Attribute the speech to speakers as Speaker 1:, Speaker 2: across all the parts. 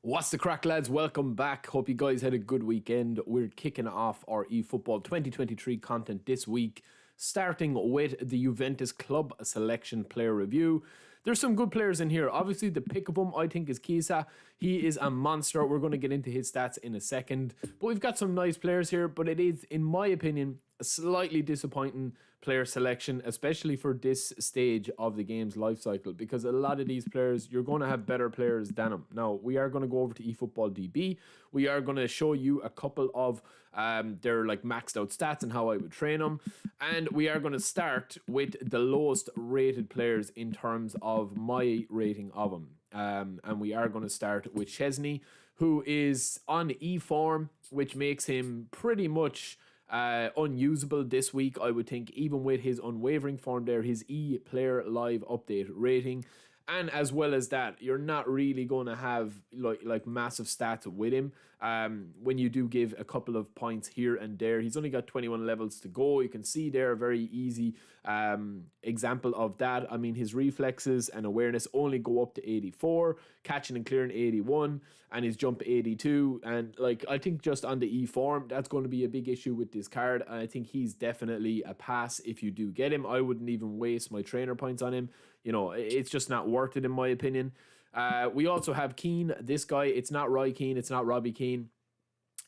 Speaker 1: What's the crack, lads? Welcome back. Hope you guys had a good weekend. We're kicking off our eFootball 2023 content this week, starting with the Juventus club selection player review. There's some good players in here. Obviously, the pick of them, I think, is CHIESA. He is a monster. We're going to get into his stats in a second. But we've got some nice players here, but it is, in my opinion, a slightly disappointing player selection, especially for this stage of the game's life cycle, because a lot of these players, you're going to have better players than them. Now, we are going to go over to eFootball DB. We are going to show you a couple of their maxed out stats and how I would train them. And we are going to start with the lowest rated players in terms of my rating of them. And we are going to start with Szczesny, who is on E form, which makes him pretty much unusable this week, I would think, even with his unwavering form there, his E-Player Live Update rating. And as well as that, you're not really going to have like massive stats with him. When you do give a couple of points here and there, he's only got 21 levels to go. You can see there a very easy example of that. I mean, his reflexes and awareness only go up to 84, catching and clearing 81, and his jump 82. And I think just on the E form, that's going to be a big issue with this card. And I think he's definitely a pass if you do get him. I wouldn't even waste my trainer points on him. You know, it's just not worth it in my opinion. We also have Keane. This guy, it's not Roy Keane, it's not Robbie Keane.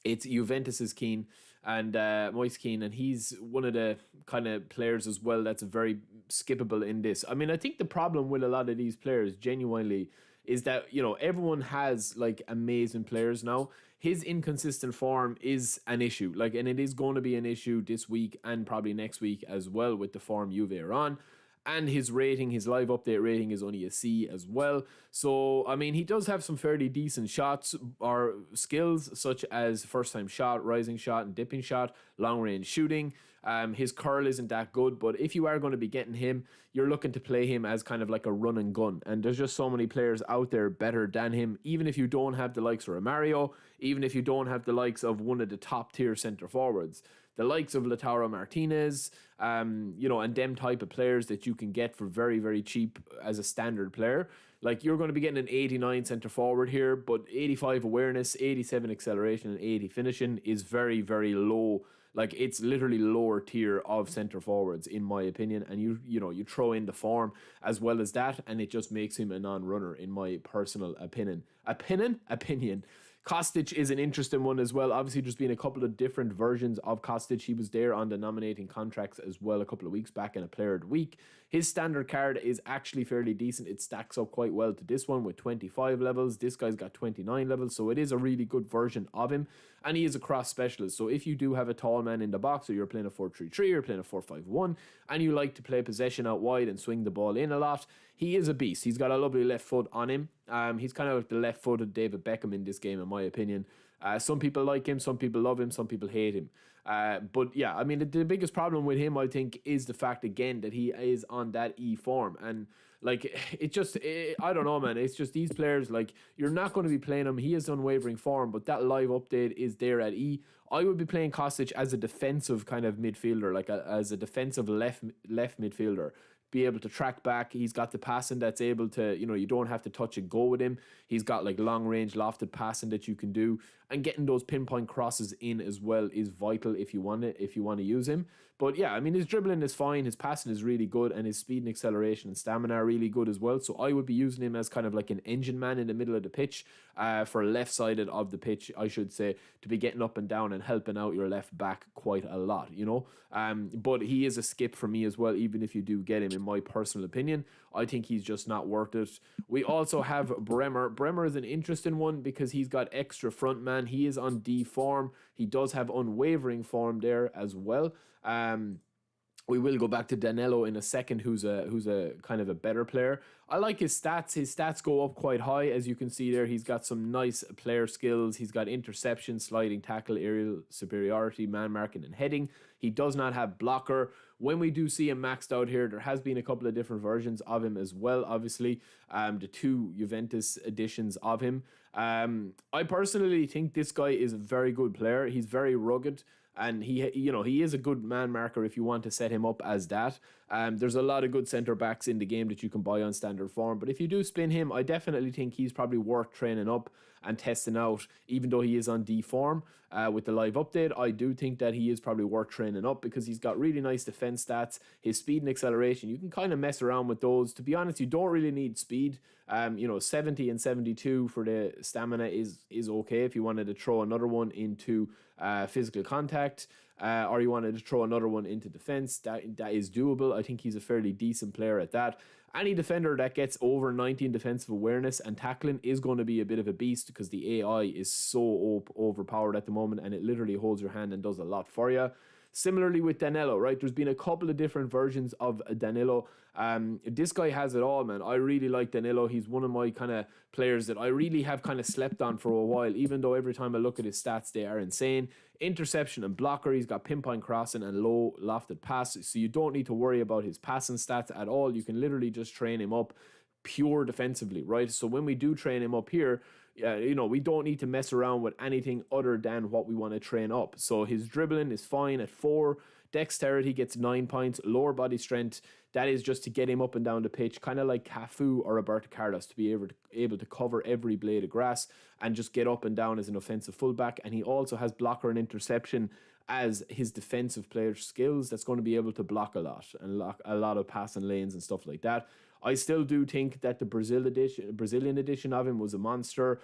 Speaker 1: It's Juventus's Keane and Moise Keane, and he's one of the kind of players as well that's very skippable in this. I mean, I think the problem with a lot of these players genuinely is that, you know, everyone has amazing players now. His inconsistent form is an issue, and it is going to be an issue this week and probably next week as well with the form Juve are on. And his rating, his live update rating is only a C as well. So, I mean, he does have some fairly decent shots or skills, such as first time shot, rising shot, and dipping shot, long range shooting. His curl isn't that good, but if you are going to be getting him, you're looking to play him as kind of like a run and gun. And there's just so many players out there better than him, even if you don't have the likes of Romario, even if you don't have the likes of one of the top tier centre forwards. The likes of Lautaro Martinez, you know, and them type of players that you can get for very, very cheap as a standard player. You're going to be getting an 89 centre forward here, but 85 awareness, 87 acceleration, and 80 finishing is very, very low. It's literally lower tier of centre forwards, in my opinion. And you throw in the form as well as that, and it just makes him a non-runner, in my personal opinion. Opinion. Kostic is an interesting one as well. Obviously, there's been a couple of different versions of Kostic. He was there on the nominating contracts as well a couple of weeks back in a player of the week. His standard card is actually fairly decent. It stacks up quite well to this one with 25 levels. This guy's got 29 levels, so it is a really good version of him. And he is a cross specialist. So if you do have a tall man in the box, or you're playing a 4-3-3, you're playing a 4-5-1, and you like to play possession out wide and swing the ball in a lot, he is a beast. He's got a lovely left foot on him. He's kind of like the left-footed David Beckham in this game, in my opinion. Some people like him, some people love him, some people hate him. But yeah, I mean, the biggest problem with him, I think, is the fact, again, that he is on that E form. And I don't know, man. It's just these players, you're not going to be playing him. He is unwavering form, but that live update is there at E. I would be playing Kostic as a defensive kind of midfielder, as a defensive left midfielder. Be able to track back. He's got the passing that's able to, you don't have to touch and go with him. He's got long range lofted passing that you can do, and getting those pinpoint crosses in as well is vital if you want to use him. But yeah, I mean, his dribbling is fine, his passing is really good, and his speed and acceleration and stamina are really good as well. So I would be using him as kind of like an engine man in the middle of the pitch, for left sided of the pitch, I should say, to be getting up and down and helping out your left back quite a lot, but he is a skip for me as well, even if you do get him. In my personal opinion, I think he's just not worth it. We also have Bremer. Bremer is an interesting one because he's got extra front man. He is on D form. He does have unwavering form there as well. We will go back to Danilo in a second, who's a kind of a better player. I like his stats. His stats go up quite high, as you can see there. He's got some nice player skills. He's got interception, sliding tackle, aerial superiority, man marking, and heading. He does not have blocker. When we do see him maxed out here, there has been a couple of different versions of him as well, obviously. The two Juventus editions of him. I personally think this guy is a very good player. He's very rugged. And he is a good man marker if you want to set him up as that. There's a lot of good centre backs in the game that you can buy on standard form, but if you do spin him, I definitely think he's probably worth training up and testing out, even though he is on D form. With the live update, I do think that he is probably worth training up because he's got really nice defense stats. His speed and acceleration, you can kind of mess around with those. To be honest, you don't really need speed. 70 and 72 for the stamina is okay if you wanted to throw another one into physical contact, or you wanted to throw another one into defense. That is doable. I think he's a fairly decent player at that. Any defender that gets over 90 in defensive awareness and tackling is going to be a bit of a beast because the AI is so overpowered at the moment, and it literally holds your hand and does a lot for you. Similarly with Danilo, right? There's been a couple of different versions of Danilo. This guy has it all, man. I really like Danilo. He's one of my kind of players that I really have kind of slept on for a while, even though every time I look at his stats, they are insane. Interception and blocker, he's got pinpoint crossing and low lofted pass, so you don't need to worry about his passing stats at all. You can literally just train him up pure defensively, right? So when we do train him up here, we don't need to mess around with anything other than what we want to train up. So his dribbling is fine at 4. Dexterity gets 9 points. Lower body strength, that is just to get him up and down the pitch, kind of like Cafu or Roberto Carlos, to be able to cover every blade of grass and just get up and down as an offensive fullback. And he also has blocker and interception as his defensive player skills. That's going to be able to block a lot and lock a lot of passing lanes and stuff like that. I still do think that the Brazilian edition of him was a monster.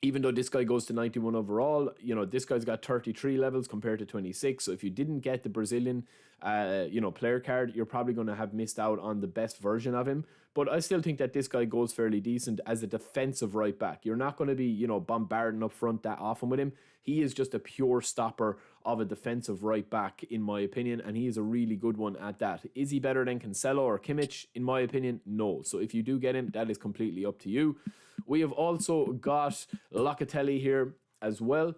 Speaker 1: Even though this guy goes to 91 overall, this guy's got 33 levels compared to 26. So if you didn't get the Brazilian, player card, you're probably going to have missed out on the best version of him. But I still think that this guy goes fairly decent as a defensive right back. You're not going to be, bombarding up front that often with him. He is just a pure stopper of a defensive right back, in my opinion, and he is a really good one at that. Is he better than Cancelo or Kimmich? In my opinion, no. So if you do get him, that is completely up to you. We have also got Locatelli here as well.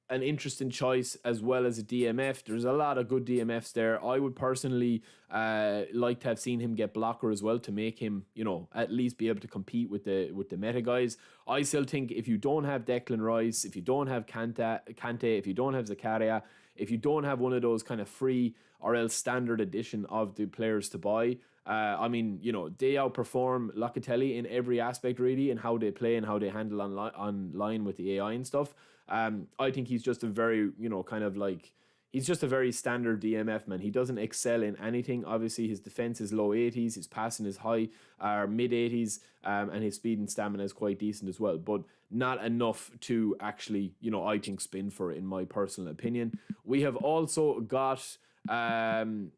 Speaker 1: An interesting choice as well as a DMF. There's a lot of good DMFs there. I would personally like to have seen him get blocker as well to make him, at least be able to compete with the meta guys. I still think if you don't have Declan Rice, if you don't have Kante, if you don't have Zakaria, if you don't have one of those kind of free or else standard edition of the players to buy, they outperform Locatelli in every aspect really, in how they play and how they handle online with the AI and stuff. I think he's just a very, he's just a very standard DMF, man. He doesn't excel in anything. Obviously, his defense is low 80s, his passing is high, mid 80s, and his speed and stamina is quite decent as well, but not enough to actually, I think, spin for it, in my personal opinion. We have also got Vlahovic,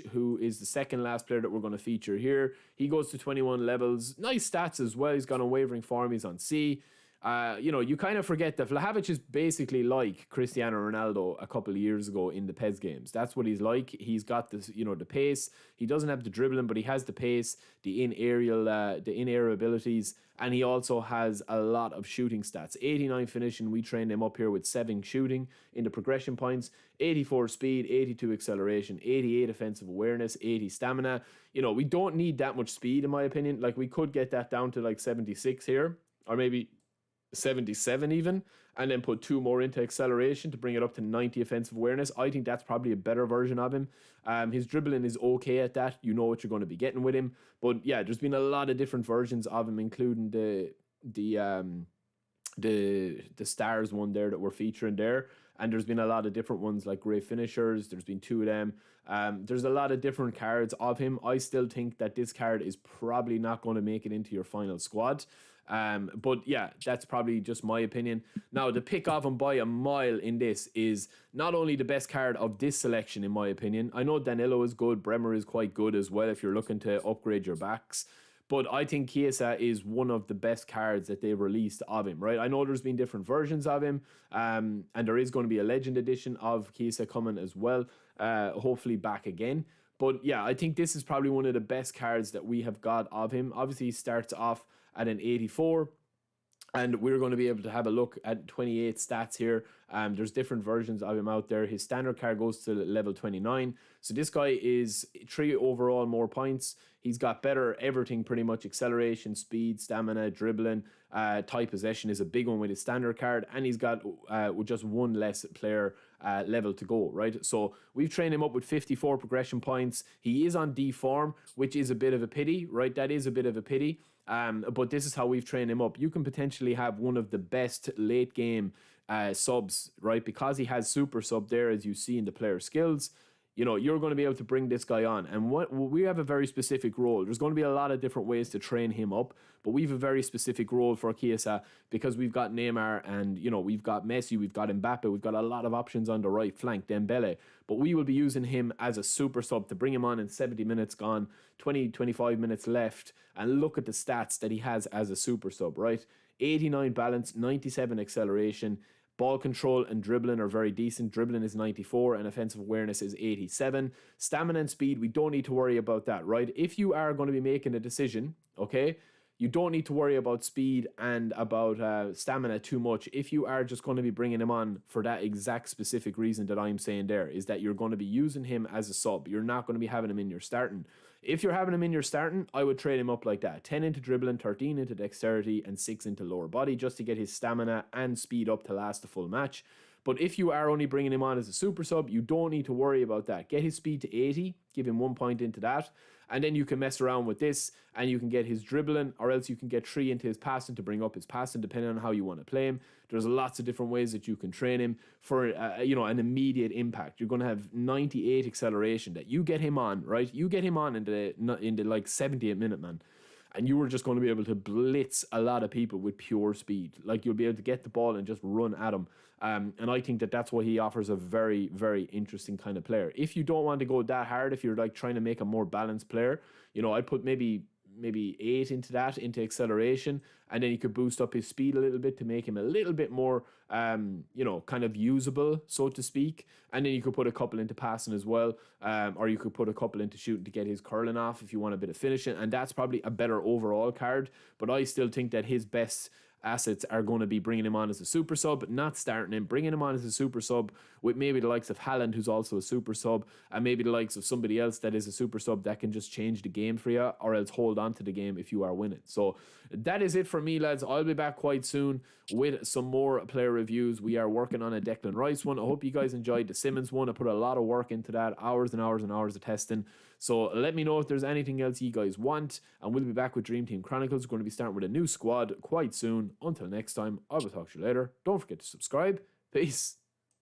Speaker 1: who is the second last player that we're going to feature here. He goes to 21 levels. Nice stats as well. He's got unwavering form. He's on C. You kind of forget that Vlahovic is basically like Cristiano Ronaldo a couple of years ago in the PES games. That's what he's like. He's got this, the pace. He doesn't have the dribbling, but he has the pace, the in-air abilities, and he also has a lot of shooting stats. 89 finishing. We trained him up here with 7 shooting in the progression points. 84 speed, 82 acceleration, 88 offensive awareness, 80 stamina. We don't need that much speed, in my opinion. Like, we could get that down to like 76 here, or maybe 77 even, and then put 2 more into acceleration to bring it up to 90 offensive awareness. I think that's probably a better version of him. His dribbling is okay at that. You know what you're going to be getting with him. But yeah, there's been a lot of different versions of him, including the stars one there that we're featuring there. And there's been a lot of different ones like great finishers. There's been 2 of them. There's a lot of different cards of him. I still think that this card is probably not going to make it into your final squad. But yeah, that's probably just my opinion. Now, the pick of him by a mile in this is not only the best card of this selection, in my opinion. I know Danilo is good. Bremer is quite good as well if you're looking to upgrade your backs. But I think Chiesa is one of the best cards that they've released of him, right? I know there's been different versions of him, and there is going to be a Legend edition of Chiesa coming as well, hopefully back again. But yeah, I think this is probably one of the best cards that we have got of him. Obviously, he starts off at an 84, and we're going to be able to have a look at 28 stats here There's different versions of him out there. His standard card goes to level 29. So this guy is 3 overall more points. He's got better everything pretty much. Acceleration, speed, stamina, dribbling, tight possession is a big one with his standard card. And he's got with just 1 less player level to go, right? So we've trained him up with 54 progression points. He is on D form, which is a bit of a pity, right? That is a bit of a pity. But this is how we've trained him up. You can potentially have one of the best late game subs, right? Because he has super sub there, as you see in the player skills. You know, you're going to be able to bring this guy on. And we have a very specific role. There's going to be a lot of different ways to train him up, but we have a very specific role for CHIESA because we've got Neymar and, you know, we've got Messi, we've got Mbappe, we've got a lot of options on the right flank, Dembele. But we will be using him as a super sub to bring him on in 70 minutes gone, 20, 25 minutes left, and look at the stats that he has as a super sub, right? 89 balance, 97 acceleration, ball control and dribbling are very decent. Dribbling is 94 and offensive awareness is 87. Stamina and speed, we don't need to worry about that, right? If you are going to be making a decision, okay, you don't need to worry about speed and about stamina too much. If you are just going to be bringing him on for that exact specific reason that I'm saying there, is that you're going to be using him as a sub. You're not going to be having him in your starting. If you're having him in your starting, I would trade him up like that. 10 into dribbling, 13 into dexterity, and 6 into lower body, just to get his stamina and speed up to last the full match. But if you are only bringing him on as a super sub, you don't need to worry about that. Get his speed to 80, give him 1 point into that, and then you can mess around with this, and you can get his dribbling, or else you can get 3 into his passing to bring up his passing, depending on how you want to play him. There's lots of different ways that you can train him for, you know, an immediate impact. You're going to have 98 acceleration that you get him on, right? You get him on in the like 78 minute, man. And you were just going to be able to blitz a lot of people with pure speed. Like, you'll be able to get the ball and just run at them. And I think that that's what he offers, a very, very interesting kind of player. If you don't want to go that hard, if you're like trying to make a more balanced player, you know, I'd put maybe 8 into that, into acceleration, and then you could boost up his speed a little bit to make him a little bit more, you know, kind of usable, so to speak. And then you could put a couple into passing as well, or you could put a couple into shooting to get his curling off if you want a bit of finishing, and that's probably a better overall card. But I still think that his best assets are going to be bringing him on as a super sub, not starting him, bringing him on as a super sub with maybe the likes of Haaland, who's also a super sub, and maybe the likes of somebody else that is a super sub that can just change the game for you, or else hold on to the game if you are winning. So that is it for me, lads. I'll be back quite soon with some more player reviews. We are working on a Declan Rice one. I hope you guys enjoyed the Simmons one. I put a lot of work into that, hours and hours and hours of testing. So let me know if there's anything else you guys want, and we'll be back with Dream Team Chronicles. We're going to be starting with a new squad quite soon. Until next time, I will talk to you later. Don't forget to subscribe. Peace.